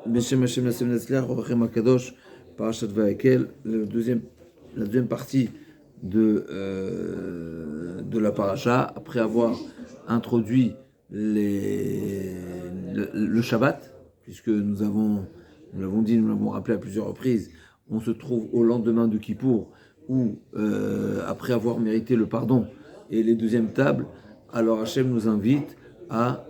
Beshem Hashem Nassem Netzler, Orachem Akadosh, Parashat Vaekel, la deuxième partie de la paracha, après avoir introduit le Shabbat, puisque nous l'avons dit, nous l'avons rappelé à plusieurs reprises, on se trouve au lendemain de Kippour, où après avoir mérité le pardon et les deuxièmes tables, alors Hachem nous invite à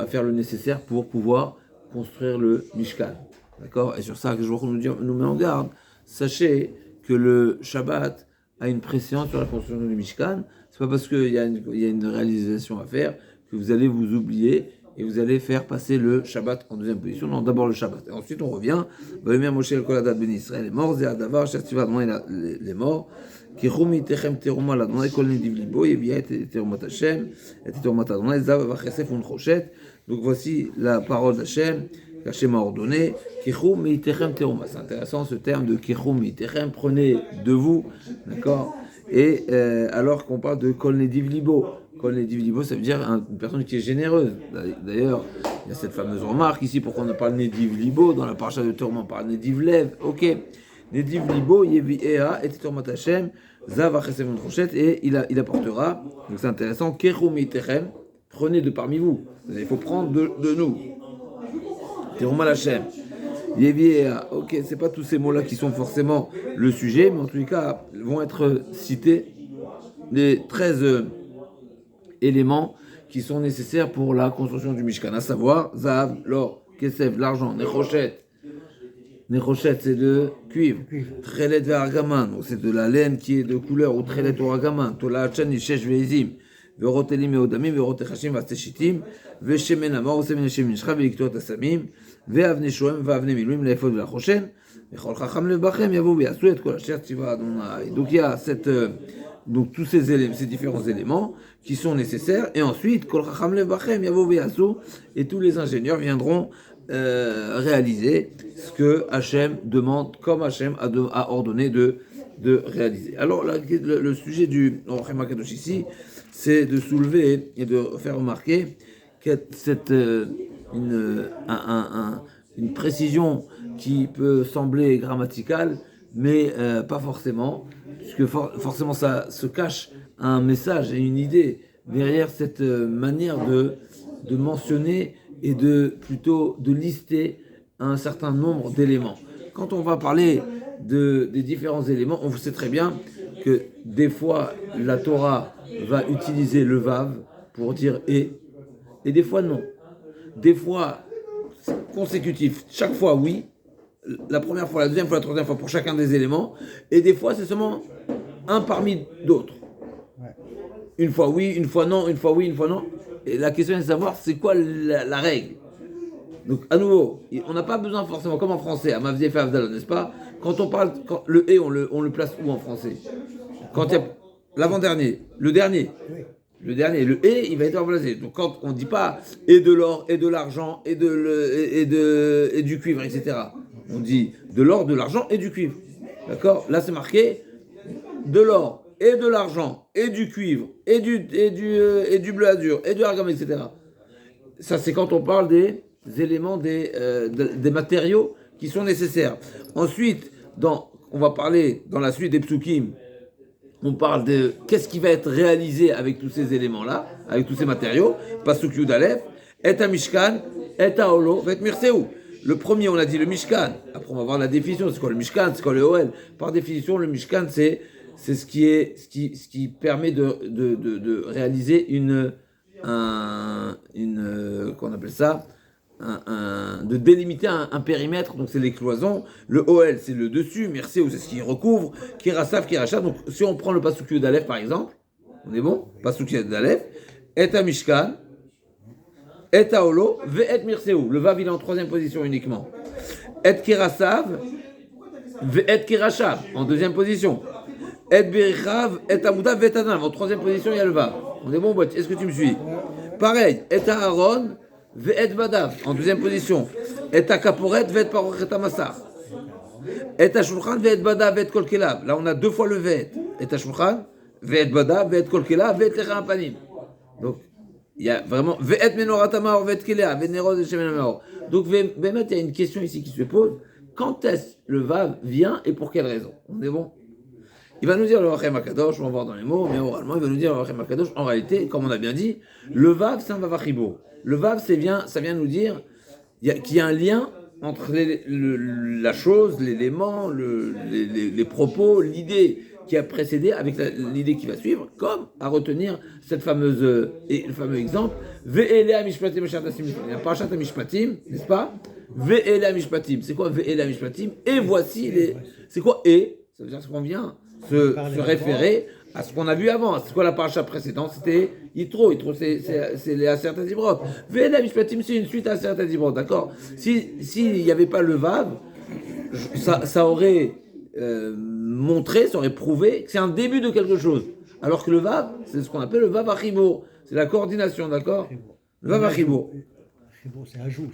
faire le nécessaire pour pouvoir construire le Mishkan. D'accord ? Et sur ça, que je nous met en garde. Sachez que le Shabbat a une préséance sur la construction du Mishkan. C'est pas parce qu'il y a une réalisation à faire que vous allez vous oublier et vous allez faire passer le Shabbat en deuxième position. Non, d'abord le Shabbat. Et ensuite, on revient. Moshe el Koladat ben Israël est mort. Zéadavar, Shativa les morts. Donc voici la parole d'Hachem qu'Hachem a ordonné. C'est intéressant ce terme de Kichum Itechem, prenez de vous, d'accord. Et alors qu'on parle de Kol Nediv Libo, Kol Nediv Libo, ça veut dire une personne qui est généreuse. D'ailleurs, il y a cette fameuse remarque ici, pourquoi on ne parle Nediv Libo, dans la paracha de Torah on parle Nediv Lev, ok. Nediv Libo, Yevi Ea, et Tormat Hashem, Zav Achesem Trochet, et il apportera, donc c'est intéressant, Kechum Itechem, prenez de parmi vous, il faut prendre de nous. Terumat Hashem, Yevi Ea, ok, c'est pas tous ces mots-là qui sont forcément le sujet, mais en tous les cas, vont être cités les 13 éléments qui sont nécessaires pour la construction du Mishkan, à savoir, Zav, l'or, Kesef, l'argent, Nechochet. Nechochet, c'est de cuivre. Trelet ve'argaman, donc c'est de la laine qui est de couleur, ou trelet ou argaman. Tola hachan yishesh ve'ezim. Ve'rotelim ve'odamim, ve'rotechashim va'steshitim. Ve'shemen amor, ve'semen yeshem nishcha, ve'liktot asamim. Ve'avne shoem, ve'avne miluim, le'efod ve'lachoshen. Ve'chol chacham lebachem, yavou ve'asu et kol asher tiva Adonai. Donc il y a donc tous ces différents éléments qui sont nécessaires. Et ensuite, kol chacham lebachem, yavou ve'asu. Et tous les ingénieurs viendront réaliser ce que Hachem demande, comme Hachem a ordonné de réaliser. Alors le sujet du Orachem Akadosh ici, c'est de soulever et de faire remarquer que une précision qui peut sembler grammaticale, mais pas forcément, puisque forcément ça se cache un message et une idée derrière cette manière de mentionner et plutôt de lister un certain nombre d'éléments. Quand on va parler des différents éléments, on sait très bien que des fois la Torah va utiliser le vav pour dire et des fois non. Des fois consécutif, chaque fois oui, la première fois, la deuxième fois, la troisième fois pour chacun des éléments, et des fois c'est seulement un parmi d'autres. Une fois oui, une fois non, une fois oui, une fois non. Et la question est de savoir c'est quoi la règle. Donc à nouveau, on n'a pas besoin forcément, comme en français, à Mavzé fait Avdalon, n'est-ce pas ? Quand on parle, le et, on le place où en français ? Quand il y a l'avant-dernier, le dernier. Le dernier, le et, il va être remplacé. Donc quand on ne dit pas et de l'or, et de l'argent, et du cuivre, etc. On dit de l'or, de l'argent et du cuivre. D'accord ? Là c'est marqué de l'or, et de l'argent, et du cuivre, et du bleu azur, et du argam, etc. Ça, c'est quand on parle des éléments, des matériaux qui sont nécessaires. Ensuite, on va parler dans la suite des psukim, on parle de qu'est-ce qui va être réalisé avec tous ces éléments-là, avec tous ces matériaux. Pasuk Yud Aleph, et à Mishkan, et à Olo, et Mirseou. Le premier, on a dit le Mishkan. Après, on va voir la définition. C'est quoi le Mishkan ? C'est quoi le Oel ? Par définition, le Mishkan, c'est ce qui permet de réaliser qu'on appelle ça, de délimiter un périmètre. Donc c'est les cloisons. Le OL, c'est le dessus. Merci, c'est ce qui recouvre. Kirasaf, Kirachat. Donc si on prend le Pasuk Yud Aleph par exemple, on est bon ? Pasuk Yud Aleph, et à Mishkan, et à Olo, ve et Mirseou. Le Vav, il est en troisième position uniquement. Et Kirasav, ve et Kirashav, en deuxième position. Et Berichav, et Amouda, ve et Adanav. En troisième position, il y a le Vav. On est bon, est-ce que tu me suis ? Pareil, et à Aaron, ve et Badav. En deuxième position. Et à Kaporet, ve et Parochet Amassar. Et à Shulchan, ve et Badav, ve et Kolkelav. Là, on a deux fois le ve et à Shulchan, ve et Badav, ve et Kolkelav, ve et Lecha Panim. Donc, il y a vraiment ve'et menorah tamar ve'et kelea ve'nerot de shemen hamor. Donc Bémet, il y a une question ici qui se pose. Quand est-ce le vav vient et pour quelle raison? On est bon? Il va nous dire le Rachem Akadosh, on va voir dans les mots, mais oralement, il va nous dire le Rachem Akadosh. En réalité, comme on a bien dit, le vav, c'est un vav achibo. Le vav, ça vient nous dire qu'il y a un lien entre la chose, l'élément, les propos, l'idée qui a précédé avec l'idée qui va suivre, comme à retenir cette le fameux exemple, Ve'elea mishpatim, la parashat mishpatim, n'est-ce pas? Ve'elea mishpatim, c'est quoi Ve'elea mishpatim? Et voici c'est quoi et? Ça veut dire qu'on vient se référer à ce qu'on a vu avant. C'est quoi la paracha précédente? C'était Yitro. Yitro, c'est les Aseret Dibrot. Ve'elea mishpatim, c'est une suite à Aseret Dibrot, d'accord? S'il n'y avait pas le Vav, ça aurait montré, ça aurait prouvé que c'est un début de quelque chose. Alors que le Vav, c'est ce qu'on appelle le Vav Achibo. C'est la coordination, d'accord? Le Vav Achibo. Chibour, c'est ajout.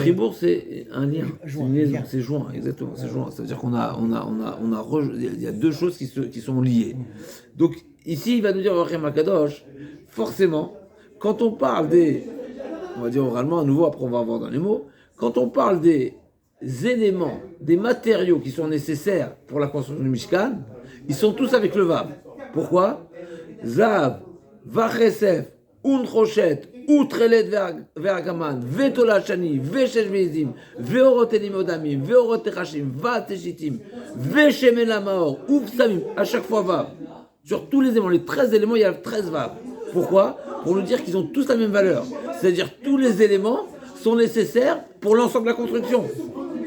Chibour, c'est un lien. C'est une liaison. Lien. C'est joint, exactement. C'est joint. C'est-à-dire il y a deux choses qui sont liées. Donc, ici, il va nous dire, Rachem Akadosh, forcément, quand on parle on va dire oralement à nouveau, après on va voir dans les mots, quand on parle des éléments, des matériaux qui sont nécessaires pour la construction du Mishkan, ils sont tous avec le Vav. Pourquoi? Zav, Vachesef, Unrochet, Outrelet Veragaman, Vetola Shani, Veshesh Vezim, Veorot Elimodamim, Veorot Terashim, Vateshitim, Veshemen Lamaor, Oufsamim, à chaque fois Vav. Sur tous les éléments, les 13 éléments, il y a 13 Vav. Pourquoi? Pour nous dire qu'ils ont tous la même valeur. C'est-à-dire tous les éléments sont nécessaires pour l'ensemble de la construction.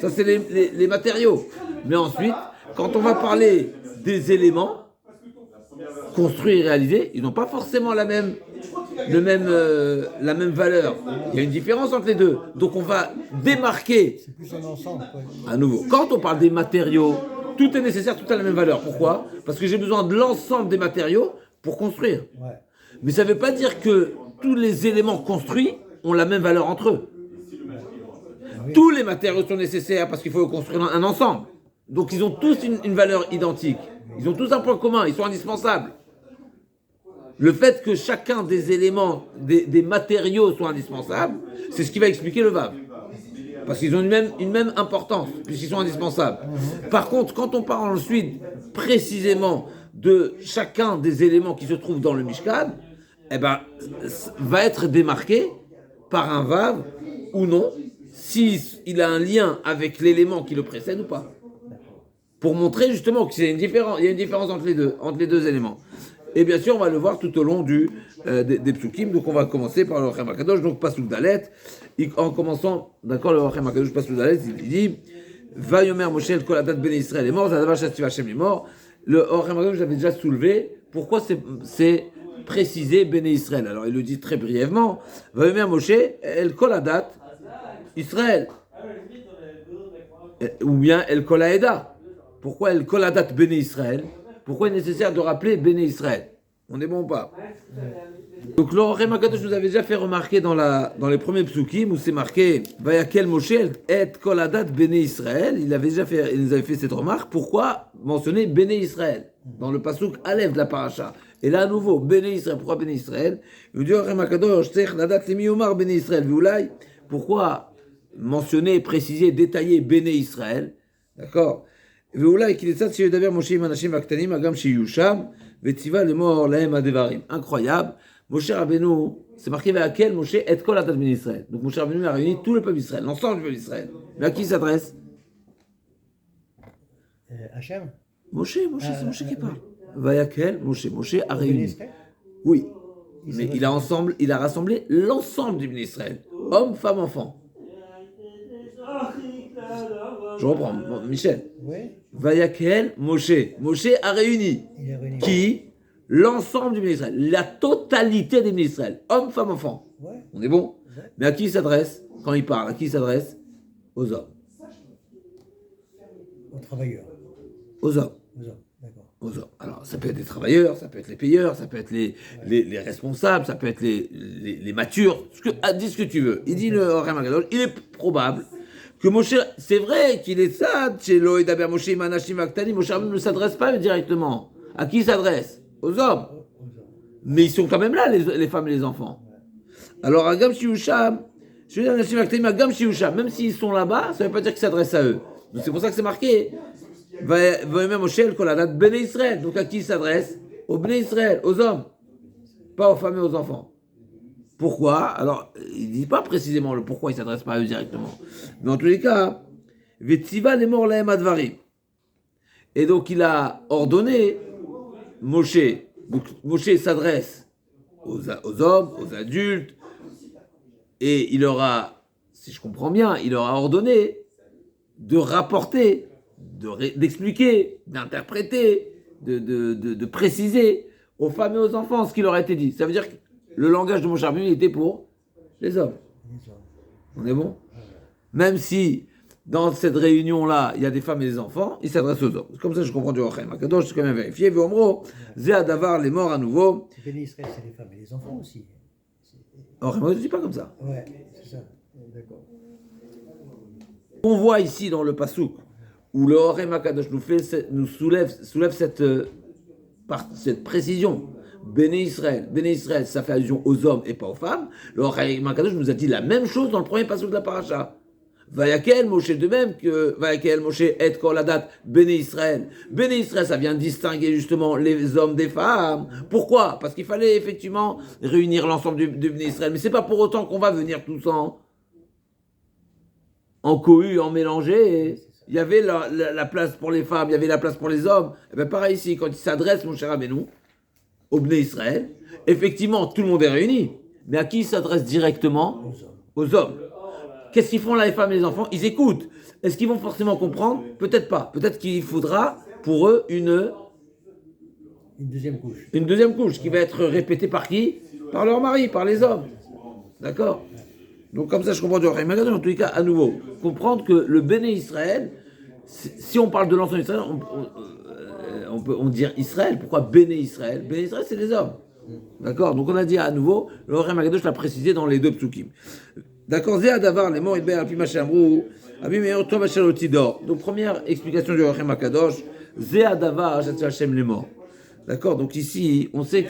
Ça, c'est les matériaux. Mais ensuite, quand on va parler des éléments construits et réalisés, ils n'ont pas forcément la même valeur. Il y a une différence entre les deux. Donc on va démarquer. C'est plus un ensemble. À nouveau, quand on parle des matériaux, tout est nécessaire, tout a la même valeur. Pourquoi? Parce que j'ai besoin de l'ensemble des matériaux pour construire. Ouais. Mais ça ne veut pas dire que tous les éléments construits ont la même valeur entre eux. Tous les matériaux sont nécessaires parce qu'il faut construire un ensemble. Donc ils ont tous une valeur identique. Ils ont tous un point commun, ils sont indispensables. Le fait que chacun des éléments, des matériaux soit indispensable, c'est ce qui va expliquer le Vav. Parce qu'ils ont une même importance, puisqu'ils sont indispensables. Par contre, quand on parle ensuite précisément de chacun des éléments qui se trouvent dans le Mishkan, va être démarqué par un Vav ou non, s'il a un lien avec l'élément qui le précède ou pas. Pour montrer justement qu'il y a une différence entre les deux éléments. Et bien sûr, on va le voir tout au long des psukim. Donc, on va commencer par le Rachem Akadosh, donc Pasuk Dalet. En commençant, d'accord, le Rachem Akadosh, Pasuk Dalet, il dit Va yomer Moshe el kol adat bnei Israël est mort, Zadavar Shativ Hashem est mort. Le Rachem Akadosh, j'avais déjà soulevé. Pourquoi c'est précisé Bnei Israël? Alors, il le dit très brièvement Va yomer Moshe el kol adat Israël. Ou bien el kol haeda. Pourquoi el kol adat Bnei Israël? Pourquoi il est nécessaire de rappeler Béné Israël? On est bon ou pas? Donc le Rachem Akadosh nous avait déjà fait remarquer dans les premiers psukim où c'est marqué Vayakel Moshe et kol adat Béné Israël. Il nous avait fait cette remarque. Pourquoi mentionner Béné Israël dans le pasuk Aleph de la paracha? Et là à nouveau Béné Israël. Pourquoi Béné Israël? Il nous dit Rachem Akadosh Tzech ladat lemi yomar Béné Israël. V'ulai. Pourquoi mentionner, préciser, détailler Béné Israël? D'accord? Incroyable. Moshe Rabbeinu, c'est marqué avec quel Moshe et kol adat bnei Israël. Donc Moshe Rabbeinu a réuni tout le peuple d'Israël, l'ensemble du peuple d'Israël. Mais à qui il s'adresse? Hachem. Moshe, c'est Moshe qui parle. Vayakel, Moshe a réuni. Oui. Mais il a rassemblé l'ensemble du Bnei Israël. Hommes, femmes, enfants. Je reprends, Michel. Oui. Vayakel, Moshe a réuni. Il est réuni. Qui? L'ensemble du Bnei Israël. La totalité des Bnei Israël. Hommes, femmes, enfants. Ouais. On est bon? Ouais. Mais à qui il s'adresse quand il parle? À qui il s'adresse? Aux hommes. Aux travailleurs. Aux hommes. Aux hommes. D'accord. Aux hommes. Alors, ça peut être les travailleurs, ça peut être les payeurs, ça peut être les responsables, ça peut être les matures. Dis ce que tu veux. Il dit le Rachem Akadosh, il est probable que Moshe, c'est vrai qu'il est sad, chez Loïd Aber Moshe Imanashim Aktani, Moshe ne s'adresse pas directement. À qui il s'adresse? Aux hommes. Mais ils sont quand même là, les femmes et les enfants. Alors, Agam Shiusham, je veux dire, Anashim Aktaim, Agam Shiusham, même s'ils sont là-bas, ça ne veut pas dire qu'ils s'adressent à eux. Donc, c'est pour ça que c'est marqué. Va Moshe el Koladat Bnei Israël. Donc, à qui il s'adresse? Aux Bnei Israël, aux hommes, pas aux femmes et aux enfants. Pourquoi? Alors, il ne dit pas précisément le pourquoi il ne s'adresse pas à eux directement. Mais en tous les cas, Vetziva lemor lahem advarim. Et donc, il a ordonné Moshe. Donc, Moshe s'adresse aux hommes, aux adultes, et il leur a, si je comprends bien, il leur a ordonné de rapporter, d'expliquer, d'interpréter, de préciser aux femmes et aux enfants ce qui leur a été dit. Ça veut dire que le langage de Moshe Rabbeinu était pour les hommes. On est bon? Même si dans cette réunion-là, il y a des femmes et des enfants, il s'adresse aux hommes. Comme ça, je comprends du Rochem. Akadosh, c'est quand même vérifié. V'omro, Zé Adavar, les morts à nouveau. Béni Israël, c'est les femmes et les enfants aussi. Rochem, ne dis pas comme ça. Ouais, c'est ça. D'accord. On voit ici dans le Passouk, où le Rochem Akadosh nous soulève cette précision. Béni Israël, ça fait allusion aux hommes et pas aux femmes. Le Rochem Akadosh nous a dit la même chose dans le premier Passouk de la paracha. Vayakel Moshe de même que Vayakel Moshe et Koladat Béné Israël. Béné Israël, ça vient distinguer justement les hommes des femmes. Pourquoi? Parce qu'il fallait effectivement réunir l'ensemble du Béné Israël. Mais c'est pas pour autant qu'on va venir tous en cohue, en mélangé. Il y avait la place pour les femmes, il y avait la place pour les hommes. Et bien pareil ici, quand il s'adresse, mon cher Rabbeinu, au Béné Israël, effectivement, tout le monde est réuni. Mais à qui il s'adresse directement? Aux hommes. Qu'est-ce qu'ils font là, les femmes et les enfants? Ils écoutent. Est-ce qu'ils vont forcément comprendre? Peut-être pas. Peut-être qu'il faudra pour eux une deuxième couche. Une deuxième couche qui va être répétée par qui? Par leur mari, par les hommes. D'accord? Donc comme ça, je comprends du Rochem Akadosh. En tous les cas, à nouveau, comprendre que le Béné Israël, si on parle de l'ancien Israël, on peut dire Israël. Pourquoi Béné Israël? Béné Israël, c'est les hommes. D'accord? Donc on a dit à nouveau, le Rochem Akadosh l'a précisé dans les deux psukim. D'accord, Zé Adavar, les morts, Ibn Alpi Machamrou, Abi Meir Tov Achalotidor. Donc, première explication du Rochem Akadosh, Zé Adavar, Hachem les morts. D'accord, donc ici, on sait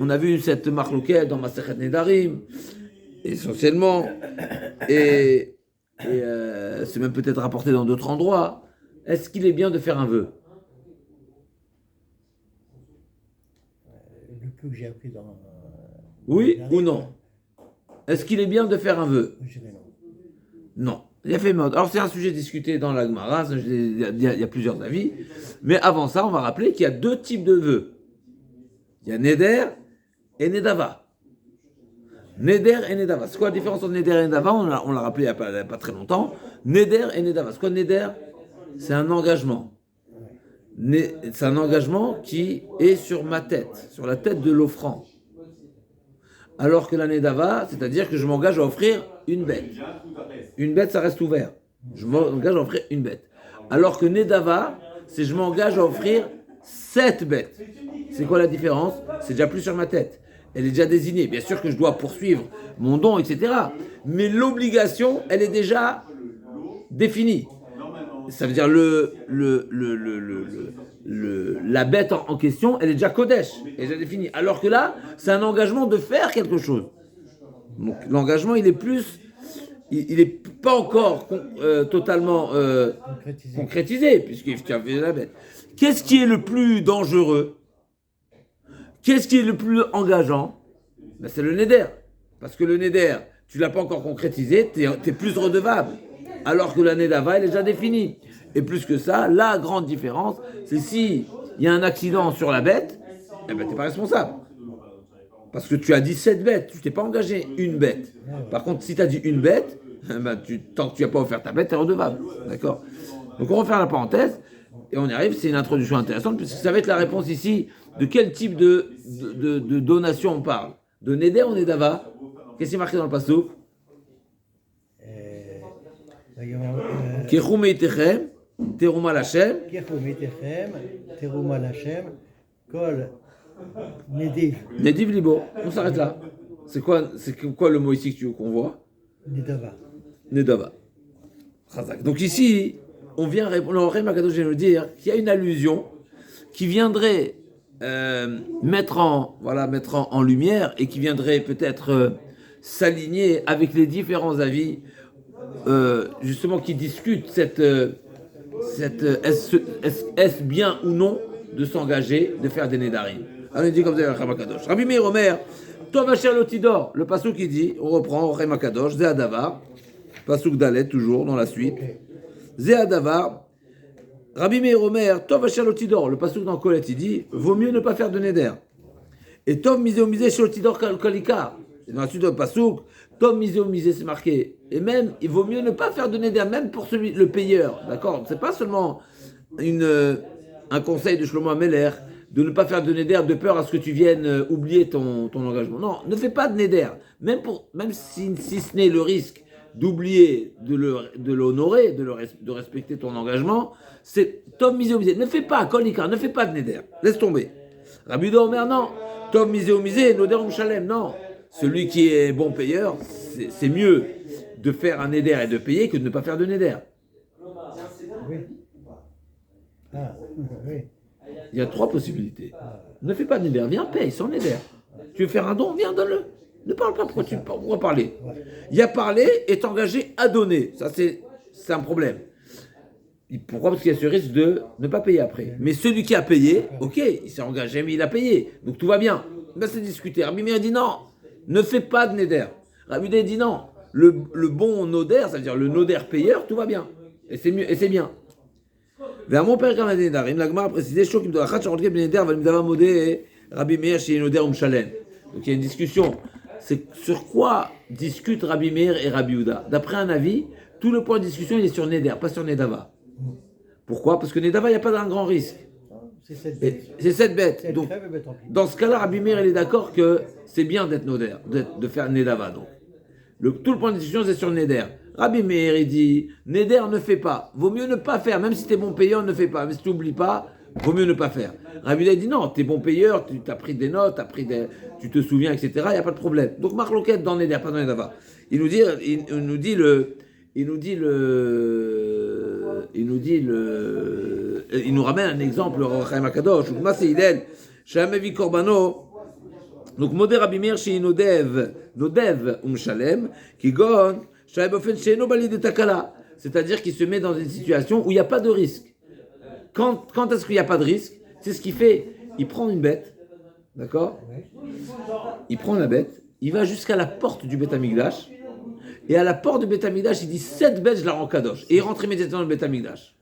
on a vu cette marloquette dans Masechet Nedarim, essentiellement, et c'est même peut-être rapporté dans d'autres endroits. Est-ce qu'il est bien de faire un vœu? Le peu que j'ai appris dans. Oui ou non? Est-ce qu'il est bien de faire un vœu? Je dirais Non. non. Non. Il y a fait mode. Alors c'est un sujet discuté dans la Gemara, il y a plusieurs avis. Mais avant ça, on va rappeler qu'il y a deux types de vœux. Il y a Neder et Nedava. Neder et Nedava. C'est quoi la différence entre Neder et Nedava? On l'a rappelé il n'y a pas très longtemps. Neder et Nedava. C'est quoi Neder? C'est un engagement. C'est un engagement qui est sur ma tête, sur la tête de l'offrant. Alors que la Nedava, c'est-à-dire que je m'engage à offrir une bête. Une bête, ça reste ouvert. Je m'engage à offrir une bête. Alors que Nedava, c'est je m'engage à offrir 7 bêtes. C'est quoi la différence? C'est déjà plus sur ma tête. Elle est déjà désignée. Bien sûr que je dois poursuivre mon don, etc. Mais l'obligation, elle est déjà définie. Ça veut dire la bête en question, elle est déjà Kodesh, elle est déjà définie. Alors que là, c'est un engagement de faire quelque chose. Donc l'engagement, il est plus, il n'est pas encore totalement concrétisé, puisqu'il y avait la bête. Qu'est-ce qui est le plus dangereux? Qu'est-ce qui est le plus engageant? Ben, c'est le Neder. Parce que le Neder, tu ne l'as pas encore concrétisé, tu es plus redevable. Alors que la Nedava, elle est déjà définie. Et plus que ça, la grande différence, c'est si il y a un accident sur la bête, eh ben, tu n'es pas responsable. Parce que tu as dit 7 bêtes, tu t'es pas engagé une bête. Par contre, si tu as dit une bête, eh ben, tant que tu n'as pas offert ta bête, tu es redevable. D'accord? Donc on va faire la parenthèse, et on y arrive, c'est une introduction intéressante, puisque ça va être la réponse ici de quel type de donation on parle. De Neder ou Nedava? Qu'est-ce qui est marqué dans le passouk? Kechum Eitechem, Teruma Lachem. Kechum Eitechem, Teruma Lachem, Kol Nediv. Nediv Libo. On s'arrête là. C'est quoi le mot ici qu'on voit? Nedava. Nedava. Donc ici, on vient répondre, le Rochem Akadosh vient nous dire qu'il y a une allusion qui viendrait mettre en lumière et qui viendrait peut-être s'aligner avec les différents avis, justement, qui discutent est-ce bien ou non de s'engager, de faire des Nédarim. Alors, il dit comme ça, Rabbi Meir Omer, Tov Asher Lotidor, le passouk qui dit, on reprend, Rem Akadosh, Zé Adavar, passouk Dalet, toujours dans la suite, Zé Adavar, Rabbi Meir Omer, Tov Asher Lotidor, le passouk dans Kolet, il dit, vaut mieux ne pas faire de Neder. Et Tov Misé chez Lotidor Kalikar, dans la suite de passouk, Tov Misé, c'est marqué. Et même, il vaut mieux ne pas faire de Neder, même pour le payeur, d'accord? C'est pas seulement un conseil de Shlomo Ameler, de ne pas faire de Neder de peur à ce que tu viennes oublier ton engagement. Non, ne fais pas de Neder. Même si ce n'est le risque d'oublier, de l'honorer, de respecter ton engagement, c'est Tom Misé. Ne fais pas, Kolika, ne fais pas de Neder. Laisse tomber. Rabbi Yehuda Omer, non. Tom Misé, Noder Shalem, non. Celui qui est bon payeur, c'est mieux de faire un Neder et de payer que de ne pas faire de Neder. Oui. Ah, oui. Il y a 3 possibilités. Ne fais pas de Neder, viens, paye sans Neder. Tu veux faire un don, viens, donne-le. Ne parle pas, pourquoi parler? Il y a parlé et t'engager à donner. Ça, c'est un problème. Pourquoi? Parce qu'il y a ce risque de ne pas payer après. Mais celui qui a payé, ok, il s'est engagé, mais il a payé. Donc tout va bien. Ben, c'est discuté. Rabbi Meir dit non, ne fais pas de Neder. Rabbi Yehuda dit non. Le bon Noder, ça veut dire le Noder payeur, tout va bien. Et c'est mieux, et c'est bien. Vers mon père, quand il la Gemara a précisé, Shok Imdo Achat, Shorotke Ben Neder, Valmidava Modé, Rabbi Meir, chez Noder Umshalem. Donc il y a une discussion. C'est sur quoi discutent Rabbi Meir et Rabbi Yehuda? D'après un avis, tout le point de discussion il est sur Neder, pas sur Nedava. Pourquoi? Parce que Nedava, il n'y a pas d'un grand risque. C'est cette bête. C'est cette bête. Donc, Crève, bête remplie. dans ce cas-là, Rabbi Meir il est d'accord que c'est bien d'être Noder, de faire Nedava. Donc. Tout le point de discussion, c'est sur Neder. Rabbi Meir, il dit, Neder ne fait pas. Vaut mieux ne pas faire. Même si tu es bon payeur, ne fais pas. Mais si tu n'oublies pas, vaut mieux ne pas faire. Rabbi Yehuda dit, non, tu es bon payeur, tu as pris des notes, tu te souviens, etc. Il n'y a pas de problème. Donc, Marc Loquette dans Neder, pas dans Nedava. Il nous ramène un exemple, Chaim Akadosh, Shamevi Korbano, donc Modé Rabbi Meir chez Nodev Umshalem, qui gon, Shaebofen chez Nobali de Takala, c'est-à-dire qu'il se met dans une situation où il n'y a pas de risque. Quand est-ce qu'il n'y a pas de risque? C'est ce qu'il fait. Il prend une bête, d'accord? Il prend la bête, il va jusqu'à la porte du Beth Amikdash, et à la porte du Beth Amikdash, il dit 7 bêtes, je la rends kadosh. Et il rentre immédiatement dans le Beth Amikdash.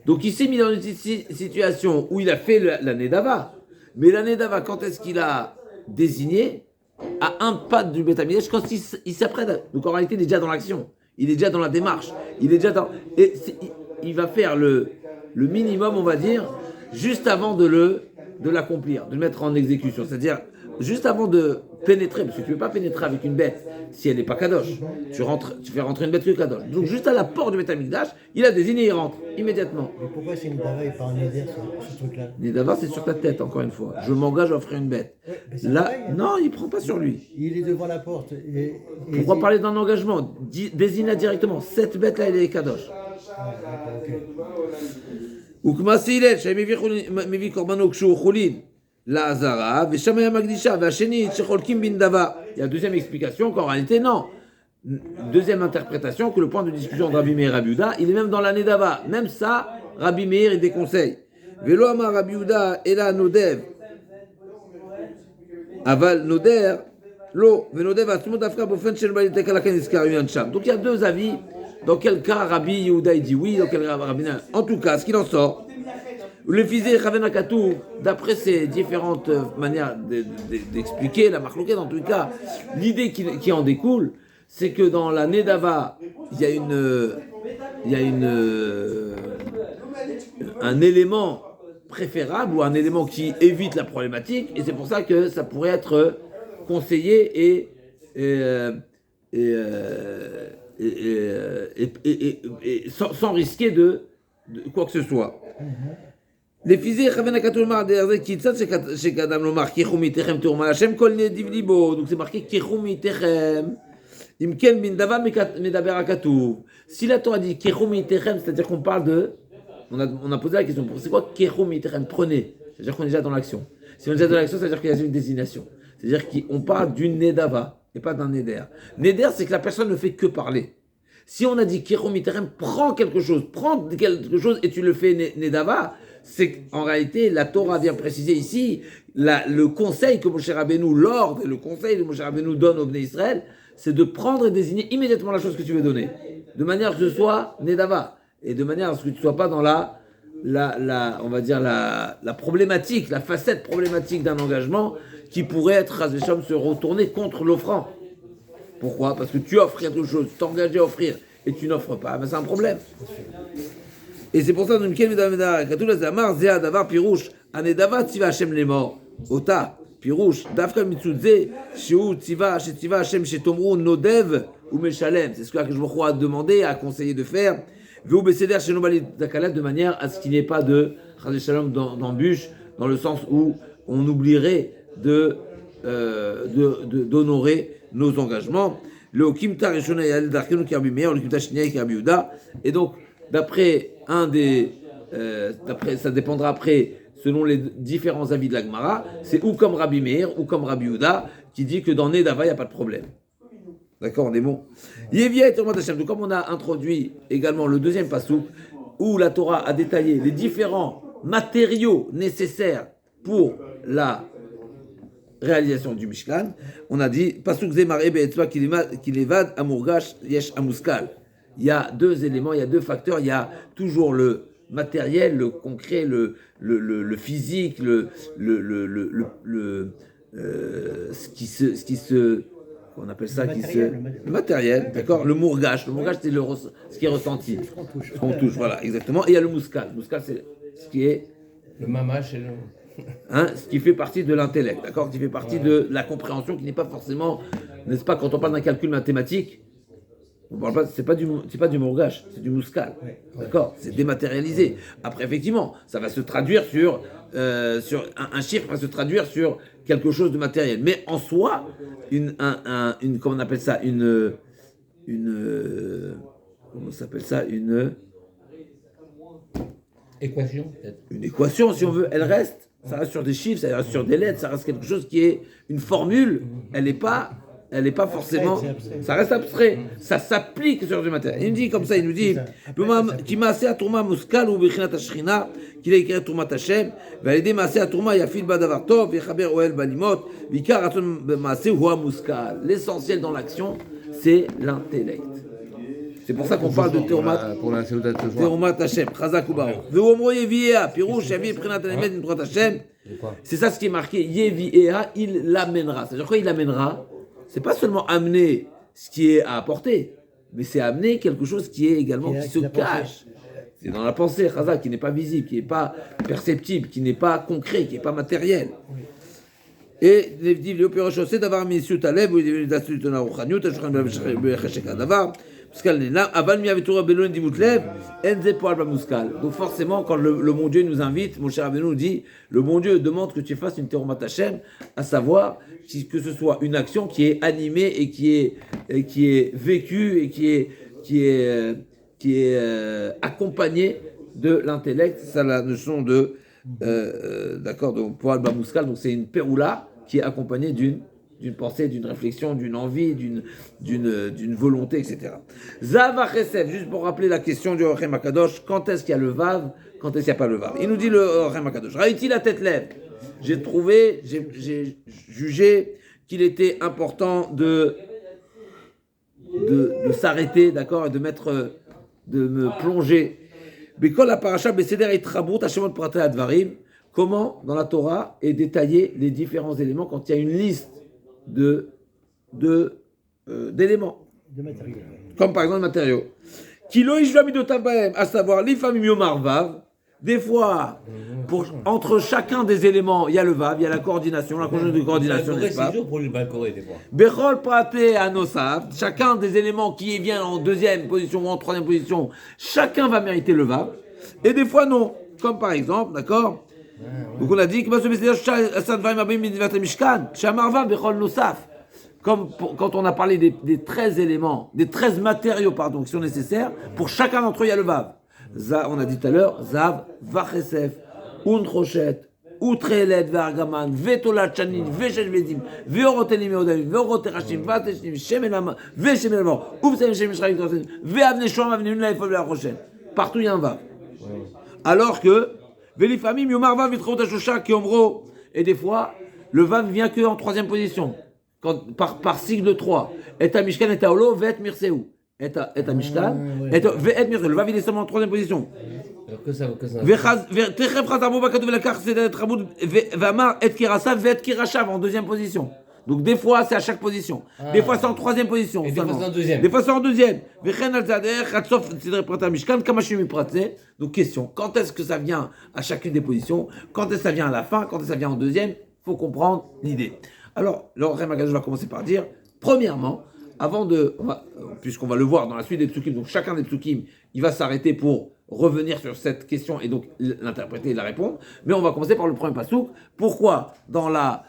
Donc il s'est mis dans une situation où il a fait la Nedava. Mais la Nedava, quand est-ce qu'il a désigné? À un pas du Beth Amikdash, quand il s'apprête. Donc en réalité, il est déjà dans l'action. Il est déjà dans la démarche. Il est déjà dans. Et il va faire le minimum, on va dire, juste avant de l'accomplir, de le mettre en exécution. C'est-à-dire, juste avant de pénétrer, parce que tu ne peux pas pénétrer avec une bête si elle n'est pas kadosh. Tu fais rentrer une bête que kadosh. Donc juste à la porte du Beth Amikdash, il a désigné, il rentre immédiatement. Mais pourquoi c'est Nedava et pas un Neder, ce truc-là? Nedava, c'est sur ta tête, encore une fois. Je m'engage à offrir une bête. Ouais, mais c'est Là, pareil, hein. non, il ne prend pas sur lui. Il est devant la porte. Et Pourquoi parler d'un engagement? Désigne directement. Cette bête-là, elle est kadosh. וכמה סילת שמביא קורבנו כשהוא חולין לעזרה ושם היה מקדישה והשני שחולקים בנדבה. Il y a deuxième explication qu'en réalité non. Deuxième interprétation que le point de discussion de Rabbi Meir et Rabbi Yehuda, il est même dans la Nedava. Même ça, Rabbi Meir il déconseille. Velo amar Rabbi Yehuda ela nodev aval noder lo venodev atzmo dafka bofen shel balitek alaken iskar yansham. Donc il y a deux avis. Dans quel cas Rabbi Yehuda il dit oui, dans quel cas Rabbi Meir. En tout cas, ce qu'il en sort, le fizé Chavenakatou, d'après ces différentes manières d'expliquer la marloquette, en tout cas, l'idée qui en découle, c'est que dans la Nedava, il y a un élément préférable ou un élément qui évite la problématique, et c'est pour ça que ça pourrait être conseillé et sans risquer de quoi que ce soit. Les fizé Chavenakatou mar de Kitzat chez Kadam Lomar Kichum Itechem Tourma Hashem Kol Nediv Libo. Donc c'est marqué Kichum Itechem. Imken Mindava Medaber Akatouv. Si la Torah dit Kichum Itechem, c'est-à-dire qu'on parle de. On a posé la question, c'est quoi Kichum Itechem? Prenez. C'est-à-dire qu'on est déjà dans l'action. Si on est déjà dans l'action, c'est-à-dire qu'il y a une désignation. C'est-à-dire qu'on parle d'une Nedava et pas d'un Neder. Neder, c'est que la personne ne fait que parler. Si on a dit Kiromiterem, prends quelque chose et tu le fais Nedava, c'est qu'en réalité, la Torah vient préciser ici, le conseil que Moshe Rabbeinu, l'ordre et le conseil que Moshe Rabbeinu donne au Bnei Israël, c'est de prendre et désigner immédiatement la chose que tu veux donner. De manière que ce soit Nedava. Et de manière à ce que tu ne sois pas dans on va dire la problématique, la facette problématique d'un engagement qui pourrait être, Hazesham, se retourner contre l'offrant. Pourquoi ? Parce que tu offres quelque chose, tu t'engages à offrir et tu n'offres pas, ben c'est un problème. Et c'est pour ça que nous disons Zéa Davar Pirouche, Anedava Tiva Hashem les morts, Ota, Pirouche, Davka Mitsudze, Shiu Tiva Hashem Shetomru, Nodev ou Meshalem. C'est ce que je me a demandé, a conseillé de faire. De manière à ce qu'il n'y ait pas de Shalom d'embûche, dans le sens où on oublierait d'honorer nos engagements. Et donc, d'après ça dépendra après, selon les différents avis de la Gemara, c'est ou comme Rabbi Meir ou comme Rabbi Yehuda qui dit que dans Nedava, il n'y a pas de problème. D'accord, on est bon. Donc, comme on a introduit également le deuxième pasouk, où la Torah a détaillé les différents matériaux nécessaires pour la réalisation du Mishkan, on a dit pasouk zemar ebe etzva kilevad amurgash yesh amuskal. Il y a deux éléments, il y a deux facteurs. Il y a toujours le matériel, le concret, le physique, ce qui se on appelle ça le matériel, d'accord, le mourgash c'est ce qui est ressenti, ce qu'on touche, voilà, exactement. Et il y a le mouskal c'est ce qui est le mamash et le ce qui fait partie de l'intellect, d'accord, qui fait partie de la compréhension, qui n'est pas forcément, n'est-ce pas, quand on parle d'un calcul mathématique, on parle pas, c'est pas du mourgash, c'est du mouskal, d'accord, c'est dématérialisé. Après, effectivement, ça va se traduire sur un chiffre va se traduire sur quelque chose de matériel, mais en soi, comment on appelle ça, comment s'appelle ça, équation, peut-être. Une équation, si on veut, elle reste, ça reste sur des chiffres, ça reste sur des lettres, ça reste quelque chose qui est une formule, elle n'est pas forcément, ça reste abstrait, ça s'applique sur du matériel. Il nous dit comme ça, il nous dit, qui m'a assez à tourma muskal ou bichinat ashrina, qu'il a écrit tourma tachem, va aider m'a assez à tourma yafil badavar tov, yechaber oel balimot, vikar aton ma'ase huwa muskal. L'essentiel dans l'action, c'est l'intellect. C'est pour ça qu'on parle de Terumat Hashem, Chazak ou Baruch. Ve'omro Yevi'ea, Pirouche, Yavi, Prinat Alemet, Nitrat Hashem. C'est ça ce qui est marqué, Yevi'ea, il l'amènera. C'est-à-dire quoi il l'amènera? C'est pas seulement amener ce qui est à apporter, mais c'est amener quelque chose qui est également, qui se cache. C'est dans la pensée, Chazak, qui n'est pas visible, qui n'est pas perceptible, qui n'est pas concret, qui n'est pas matériel. Et les dit, le pire chose, c'est d'avoir mis sur ta lèvre, ou d'assurer ton arouchaniut, t'as d'avoir. Donc forcément, quand le bon Dieu nous invite, mon cher Rabbeinu nous dit, le bon Dieu demande que tu fasses une Terumat Hashem, à savoir que ce soit une action qui est animée et qui est vécue et qui est accompagnée de l'intellect. C'est la notion de d'accord, donc pour Alba Mouskal, donc c'est une peroula qui est accompagnée d'une pensée, d'une réflexion, d'une envie, d'une volonté, etc. Zav Achesef, juste pour rappeler la question du Orchem Akadosh, quand est-ce qu'il y a le Vav, quand est-ce qu'il n'y a pas le Vav. Il nous dit le Orchem Akadosh, Raïti la tête lève. J'ai jugé qu'il était important de s'arrêter, d'accord, et de me plonger. Bekol la paracha Beseder et Trabout Hashemot Praté Advarim. Comment, dans la Torah, est détaillé les différents éléments quand il y a une liste d'éléments. De matériaux. Comme par exemple les matériaux. Kilo Ishvami de Tabaem, à savoir l'Ifamim Yomar Vav. Des fois, entre chacun des éléments, il y a le Vav, il y a la coordination, la conjonction de coordination, n'est-ce pas? Pour le balcoré, des fois. Bechol Praté Anosav, chacun des éléments qui vient en deuxième position ou en troisième position, chacun va mériter le Vav. Et des fois, non. Comme par exemple, d'accord? Donc on a dit que comme quand on a parlé des 13 éléments, des 13 matériaux qui sont nécessaires, pour chacun d'entre eux il y a le Vav. On a dit tout à l'heure, Zav, Vachesef, Untrochet, Utrelet, Vargaman, Vetola Chanin, Veshvedim, Veorotelim Yodalim, Veoroterachim, Vateshim, Shemenama, Veshemenama, Oupsem Shemeshraïk, Veavne Shom, Avne Nuna, Efov la prochaine. Partout il y a un Vav. Alors que, Velifamim, Yomar Vav, Vitrot Ashosha, Kiomro, et des fois, le Vav vient que en troisième position, par cycle de 3. Et à Mishkan, et à Olo, Vet Mirseou. Et à Mishkan, et à Mirseou. Le Vav il est seulement en troisième position. Alors que ça. En deuxième position. Donc des fois c'est à chaque position. Des fois c'est en troisième position. Et des fois c'est en deuxième. Des fois c'est en deuxième. Donc question, quand est-ce que ça vient à chacune des positions? Quand est-ce que ça vient à la fin? Quand est-ce que ça vient en deuxième? Il faut comprendre l'idée. Alors, le Remagaz va commencer par dire, premièrement, puisqu'on va le voir dans la suite des psukim, donc chacun des psukim, il va s'arrêter pour revenir sur cette question et donc l'interpréter et la répondre. Mais on va commencer par le premier pasouk. Pourquoi dans la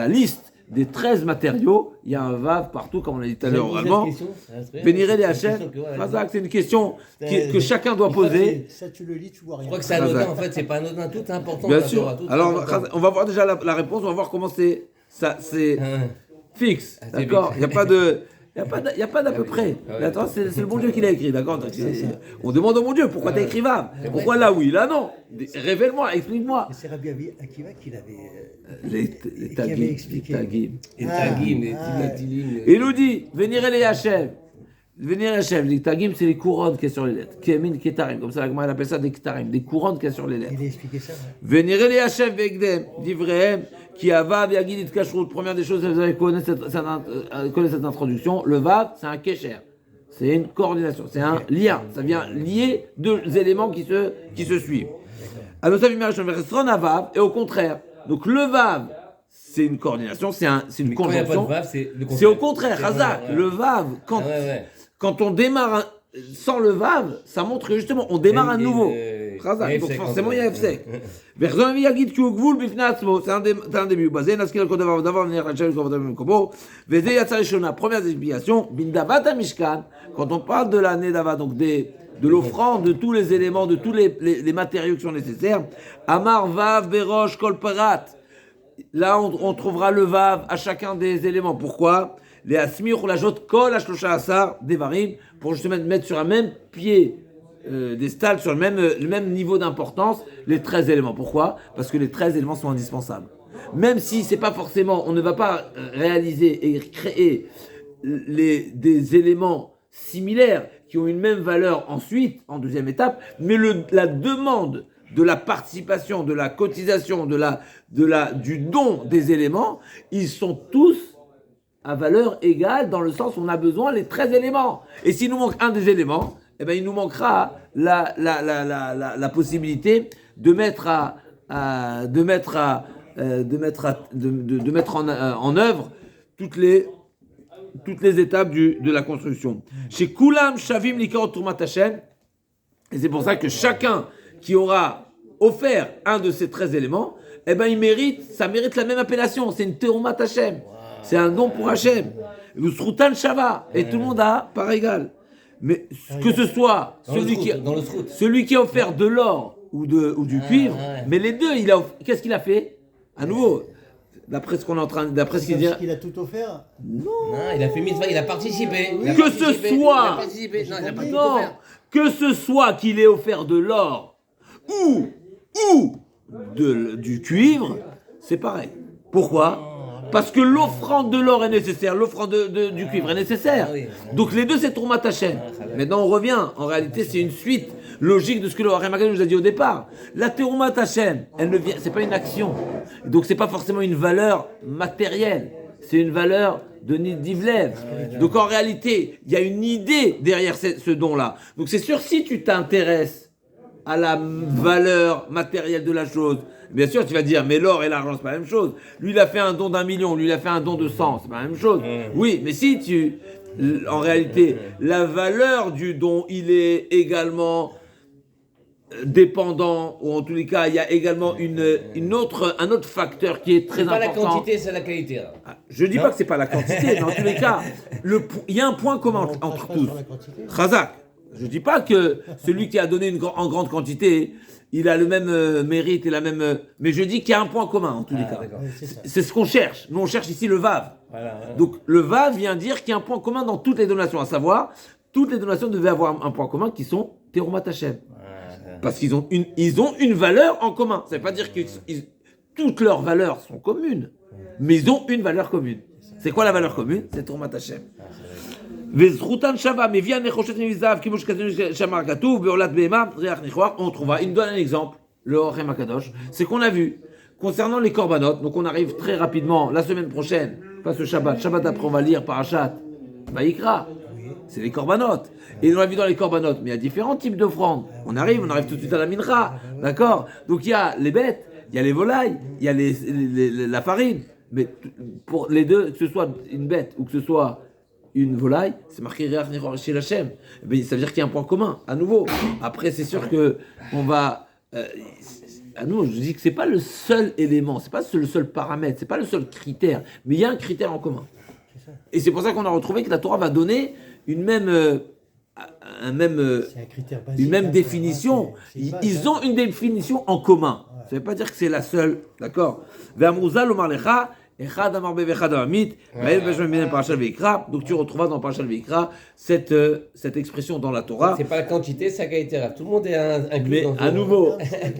liste des 13 matériaux, il y a un vav partout, comme on l'a dit tout à l'heure oralement. Vénérer les Hachem. C'est une question que chacun doit poser. Ça, tu le lis, tu vois rien. Je crois que c'est anodin, en fait, c'est pas anodin, tout est important. Bien sûr. Alors, on va voir déjà la réponse, on va voir comment c'est fixe, d'accord? Il n'y a pas de... Il n'y a pas d'à peu près. Attends, c'est le bon Dieu qui l'a écrit, d'accord? On demande au bon Dieu, pourquoi tu as écrit Vav? Pourquoi là oui, là non? Révèle-moi, explique-moi. C'est Rabbi Akiva qui l'avait Les expliqué. Tagim. Les Tagim, les Tilim. Il nous dit, venir les Hachem. Venir Hachem, les Tagim, c'est les couronnes qui sont sur les lettres. Kemin, Ketarim, comme ça la Gemara appelle ça des Ketarim, des couronnes qui sont sur les lettres. Il a expliqué ça. Venir les Hachem, Vegdem, d'Ivrehem, qui a Vav, Yagid, Kashrut. Première des choses, vous avez connaître cette introduction. Le Vav, c'est un Kesher. C'est une coordination, c'est un lien. Ça vient lier deux éléments qui se suivent. Alors, ça vient Vav, et au contraire. Donc, le Vav, c'est une coordination, c'est une conjonction. C'est au contraire, Razak. Le Vav, quand on démarre sans le Vav, ça montre que justement, on démarre à nouveau. Razak. Donc, forcément, il y a Efsek. C'est un début. Première explication, quand on parle de la Nedava, donc de l'offrande, de tous les éléments, de tous les matériaux qui sont nécessaires, Amar Vav Berosh Kolparat. Là, on trouvera le Vav à chacun des éléments. Pourquoi? Les Asmir ou la Jot Kol Ashlosha Asar Devarim, pour justement mettre sur un même pied des stalles, sur le même niveau d'importance, les 13 éléments. Pourquoi? Parce que les 13 éléments sont indispensables. Même si c'est pas forcément, on ne va pas réaliser et créer des éléments similaires qui ont une même valeur ensuite, en deuxième étape, mais la demande de la participation, de la cotisation, du don des éléments, ils sont tous à valeur égale dans le sens où on a besoin des 13 éléments. Et s'il nous manque un des éléments, eh ben, il nous manquera la possibilité de mettre en œuvre toutes les étapes de la construction. Chez Kulam Shavim Likarot Turmat Hashem, et c'est pour ça que chacun qui aura offert un de ces 13 éléments, eh ben ça mérite la même appellation, c'est une Terumat Hashem. C'est un don pour Hashem. Le Srutan Shava, et tout le monde a par égal. Mais que ce soit celui qui a offert de l'or ou du cuivre, mais les deux, qu'est-ce qu'il a fait? À nouveau, d'après ce qu'on est en train, d'après ce qu'il dit. Il a tout offert? Non, il a fait mitzvah, il a participé. Que ce soit qu'il ait offert de l'or ou du cuivre, c'est pareil. Pourquoi? Parce que l'offrande de l'or est nécessaire, l'offrande du cuivre est nécessaire. Donc les deux, c'est Troumat Hashem. Maintenant, on revient. En réalité, c'est une suite logique de ce que le Ramagaz nous a dit au départ. La Troumat Hashem, c'est pas une action. Donc c'est pas forcément une valeur matérielle. C'est une valeur de Nidivlev. Donc en réalité, il y a une idée derrière ce don-là. Donc c'est sûr, si tu t'intéresses à la valeur matérielle de la chose, bien sûr, tu vas dire, mais l'or et l'argent, c'est pas la même chose. Lui, il a fait un don d'1 million, lui, il a fait un don de 100, c'est pas la même chose. Oui, mais si en réalité, la valeur du don, il est également dépendant, ou en tous les cas, il y a également un autre facteur qui est très important. C'est pas la quantité, c'est la qualité. Alors. Je dis pas que c'est pas la quantité, mais en tous les cas, il y a un point commun entre tous. Chazak. Je dis pas que celui qui a donné en grande quantité, il a le même mérite et la même. Mais je dis qu'il y a un point commun en tous les cas. d'accord. Ouais, c'est ça. C'est ce qu'on cherche. Nous, on cherche ici le Vav. Voilà. Donc, le Vav vient dire qu'il y a un point commun dans toutes les donations, à savoir, toutes les donations devaient avoir un point commun qui sont Terumat Hashem. Parce qu'ils ont une valeur en commun. Ça ne veut pas dire que toutes leurs valeurs sont communes, mais ils ont une valeur commune. C'est quoi la valeur commune? C'est Terumat Hashem. Vezrutan Shava, mais via Nechoshet Mizav, Kimosh Katin Shamar Katuv, Beolat Behema, Reach Nichwa, on trouvera. Il me donne un exemple, le Orem Akadosh. C'est qu'on a vu, concernant les Korbanot, donc on arrive très rapidement, la semaine prochaine, pas ce Shabbat. Shabbat après, on va lire Parashat Vayikra. C'est les Korbanot. Et on l'a vu dans les Korbanot, mais il y a différents types d'offrandes. On arrive tout de suite à la Mincha, d'accord? Donc il y a les bêtes, il y a les volailles, il y a la farine. Mais pour les deux, que ce soit une bête ou que ce soit une volaille, c'est marqué Reach Nichwa chez Hachem. Ça veut dire qu'il y a un point commun, à nouveau. Après, c'est sûr que on va... à nous, je dis que c'est pas le seul élément, c'est pas le seul paramètre, c'est pas le seul critère, mais il y a un critère en commun. Et c'est pour ça qu'on a retrouvé que la Torah va donner une même C'est un critère basique, une même hein, définition. c'est une base, Ils hein. ont une définition en commun. Ça ne veut pas dire que c'est la seule, d'accord. Ve'amruzal omar lecha, echad amar bevechad amit, ve'el b'shem b'nei parashat veikra. Donc tu retrouveras dans parashat veikra cette expression dans la Torah. C'est pas la quantité, c'est la qualité. Tout le monde est inclus Mais dans à nouveau,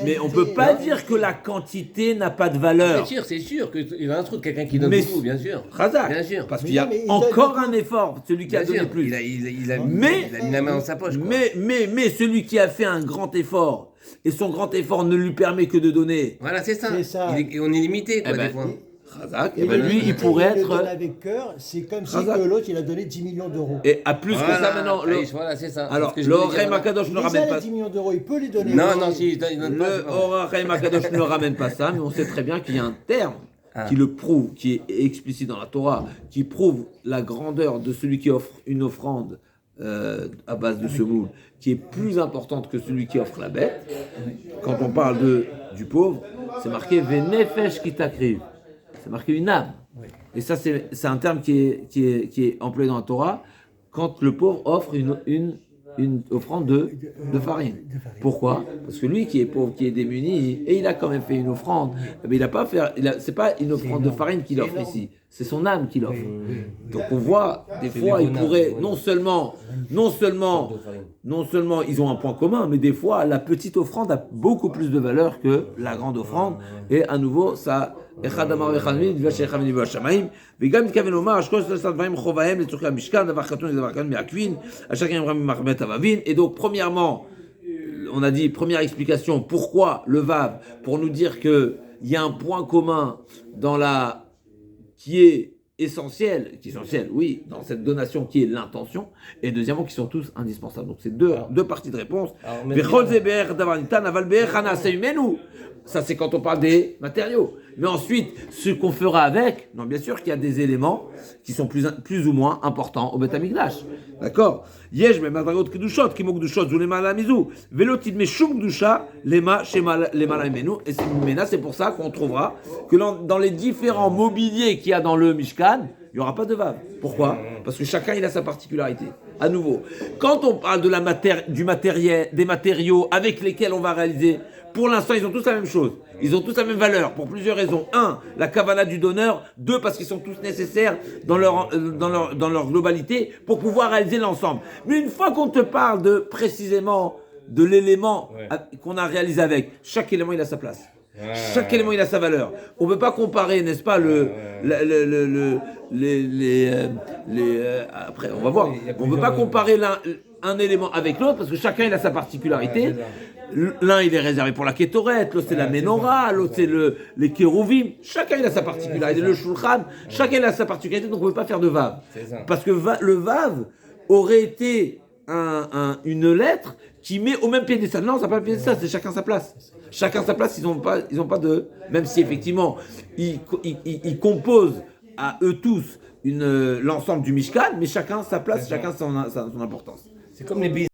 mais on peut pas dire que la quantité n'a pas de valeur. C'est sûr qu'il y a un truc, quelqu'un qui donne Mais- beaucoup, bien sûr. Razak, Bien sûr. parce Mais qu'il y a non, mais il encore donne un effort, celui qui a Bien donné sûr. plus. Il a Mais- mis la main dans sa poche. Quoi. Mais celui qui a fait un grand effort, et son grand effort ne lui permet que de donner, Voilà, c'est ça. C'est ça. On est limité, quoi, Eh ben, des fois. Razak, Et et ben lui, il pourrait le être... donne avec cœur, c'est comme si Razak. que l'autre, il a donné 10 millions d'euros. Et à plus que ça maintenant... Voilà, c'est ça. Alors, C'est ce que je le voulais dire, Orem voilà. Akadosh Il ne les a, ramène les pas... 10 millions d'euros, il peut les donner. Non, aussi. non, si, il donne pas. c'est Le pas bon. Orem Akadosh ne ramène pas ça, mais on sait très bien qu'il y a un terme Ah. qui le prouve, qui est explicite dans la Torah, qui prouve la grandeur de celui qui offre une offrande à base de semoule, qui est plus importante que celui qui offre la bête. Quand on parle du pauvre, c'est marqué Venefesh kitakriv. C'est marqué une âme. Et ça, c'est un terme qui est employé dans la Torah quand le pauvre offre une offrande de farine. Pourquoi? Parce que lui qui est pauvre, qui est démuni, et il a quand même fait une offrande, mais il a pas fait, c'est pas une offrande de farine qu'il offre ici, c'est son âme qu'il offre. Donc on voit, des fois, du il bonheur, pourrait, du bonheur. non seulement ils ont un point commun, mais des fois, la petite offrande a beaucoup plus de valeur que la grande offrande, et à nouveau, ça, אחד אמר ואחד מבין, דבר שאחד מבין בשמיים, וגם מתכוון לומר, שכל שלושת הדברים חובהם לצורכי המשכן, דבר חתון ודבר כאן מעכבין, אשר כן אמרם ממחמת אבבין. Et donc, premièrement, on a dit, première explication, pourquoi le Vav? Pour nous dire qu'il y a un point commun qui est essentiel, oui, dans cette donation qui est l'intention, et deuxièmement, qui sont tous indispensables. Donc, c'est deux parties de réponse. Alors, mais- Vechol ze be'er davar nitan, aval be'er hana seimenu. Ça, c'est quand on parle des matériaux. Mais ensuite, ce qu'on fera avec, non, bien sûr qu'il y a des éléments qui sont plus ou moins importants au Beth Amikdash. D'accord? Yesh me madragot kedushot, kimo kedushot, zu lema la mizou, velo tidme shum kedusha, lema shema lema la imenu. Et c'est pour ça qu'on trouvera que dans les différents mobiliers qu'il y a dans le Mishkan, il n'y aura pas de vav. Pourquoi? Parce que chacun il a sa particularité. À nouveau, quand on parle du matériel, des matériaux avec lesquels on va réaliser, pour l'instant, ils ont tous la même chose. Ils ont tous la même valeur pour plusieurs raisons. 1, la kavana du donneur. 2, parce qu'ils sont tous nécessaires dans leur globalité pour pouvoir réaliser l'ensemble. Mais une fois qu'on te parle précisément de l'élément qu'on a réalisé avec, chaque élément il a sa place. Chaque élément il a sa valeur. On ne peut pas comparer, n'est-ce pas, après on va voir. On ne peut pas comparer un élément avec l'autre parce que chacun il a sa particularité. L'un il est réservé pour la kétorette, l'autre c'est la menorah, l'autre c'est les kérouvim. Chacun il a sa particularité. Le shulchan, chacun il a sa particularité, donc on ne peut pas faire de vav. Parce que le vav aurait été une lettre qui met au même piédestal. Non, ça n'a pas le piédestal, c'est chacun sa place. Chacun sa place, ils n'ont pas de... Même si effectivement, ils composent à eux tous l'ensemble du Mishkan, mais chacun sa place, chacun son importance. C'est comme les